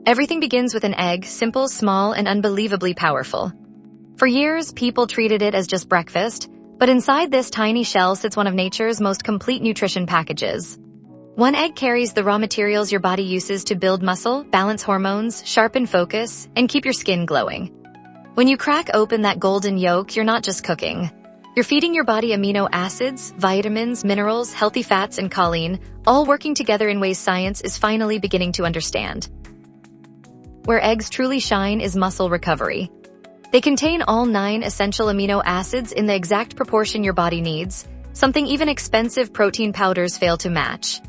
Everything begins with an egg, simple, small, and unbelievably powerful. For years, people treated it as just breakfast, but inside this tiny shell sits one of nature's most complete nutrition packages. One egg carries the raw materials your body uses to build muscle, balance hormones, sharpen focus, and keep your skin glowing. When you crack open that golden yolk, you're not just cooking. You're feeding your body amino acids, vitamins, minerals, healthy fats, and choline, all working together in ways science is finally beginning to understand. Where eggs truly shine is muscle recovery. They contain all 9 essential amino acids in the exact proportion your body needs, something even expensive protein powders fail to match.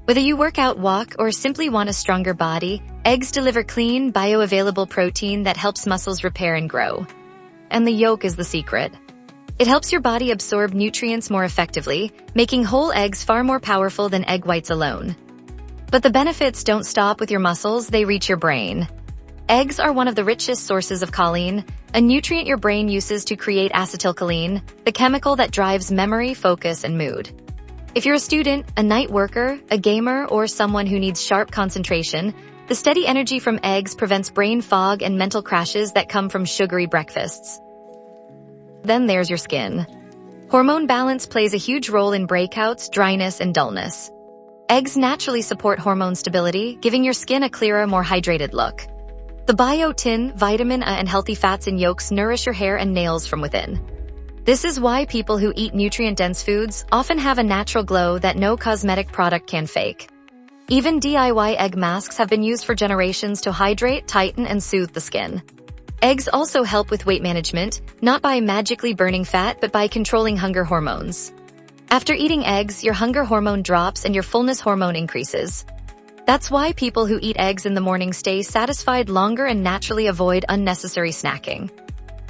Whether you work out, walk, or simply want a stronger body, eggs deliver clean, bioavailable protein that helps muscles repair and grow. And the yolk is the secret. It helps your body absorb nutrients more effectively, making whole eggs far more powerful than egg whites alone. But the benefits don't stop with your muscles, they reach your brain. Eggs are one of the richest sources of choline, a nutrient your brain uses to create acetylcholine, the chemical that drives memory, focus, and mood. If you're a student, a night worker, a gamer, or someone who needs sharp concentration, the steady energy from eggs prevents brain fog and mental crashes that come from sugary breakfasts. Then there's your skin. Hormone balance plays a huge role in breakouts, dryness, and dullness. Eggs naturally support hormone stability, giving your skin a clearer, more hydrated look. The biotin, vitamin A, and healthy fats in yolks nourish your hair and nails from within. This is why people who eat nutrient-dense foods often have a natural glow that no cosmetic product can fake. Even DIY egg masks have been used for generations to hydrate, tighten, and soothe the skin. Eggs also help with weight management, not by magically burning fat, but by controlling hunger hormones. After eating eggs, your hunger hormone drops and your fullness hormone increases. That's why people who eat eggs in the morning stay satisfied longer and naturally avoid unnecessary snacking.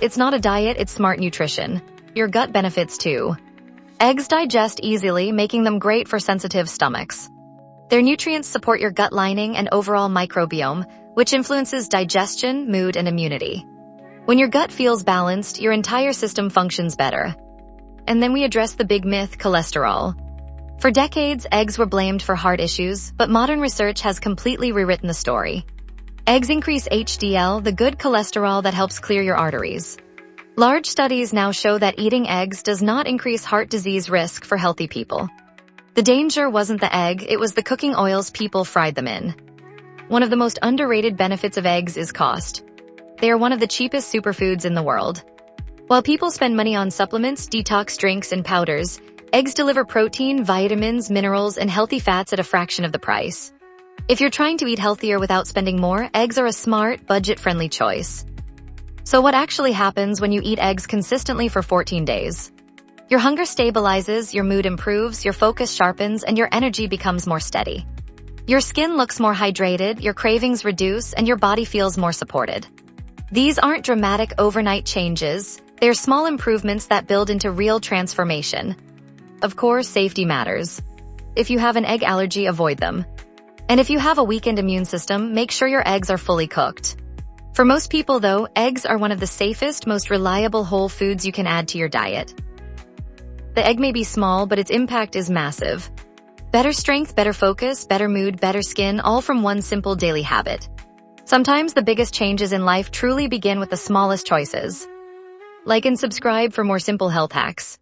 It's not a diet, it's smart nutrition. Your gut benefits too. Eggs digest easily, making them great for sensitive stomachs. Their nutrients support your gut lining and overall microbiome, which influences digestion, mood, and immunity. When your gut feels balanced, your entire system functions better. And then we address the big myth, cholesterol. For decades, eggs were blamed for heart issues, but modern research has completely rewritten the story. Eggs increase HDL, the good cholesterol that helps clear your arteries. Large studies now show that eating eggs does not increase heart disease risk for healthy people. The danger wasn't the egg, it was the cooking oils people fried them in. One of the most underrated benefits of eggs is cost. They are one of the cheapest superfoods in the world. While people spend money on supplements, detox drinks, and powders, eggs deliver protein, vitamins, minerals, and healthy fats at a fraction of the price. If you're trying to eat healthier without spending more, eggs are a smart, budget-friendly choice. So what actually happens when you eat eggs consistently for 14 days? Your hunger stabilizes, your mood improves, your focus sharpens, and your energy becomes more steady. Your skin looks more hydrated, your cravings reduce, and your body feels more supported. These aren't dramatic overnight changes, they're small improvements that build into real transformation. Of course, safety matters. If you have an egg allergy, avoid them. And if you have a weakened immune system, make sure your eggs are fully cooked. For most people, though, eggs are one of the safest, most reliable whole foods you can add to your diet. The egg may be small, but its impact is massive. Better strength, better focus, better mood, better skin, all from one simple daily habit. Sometimes the biggest changes in life truly begin with the smallest choices. Like and subscribe for more simple health hacks.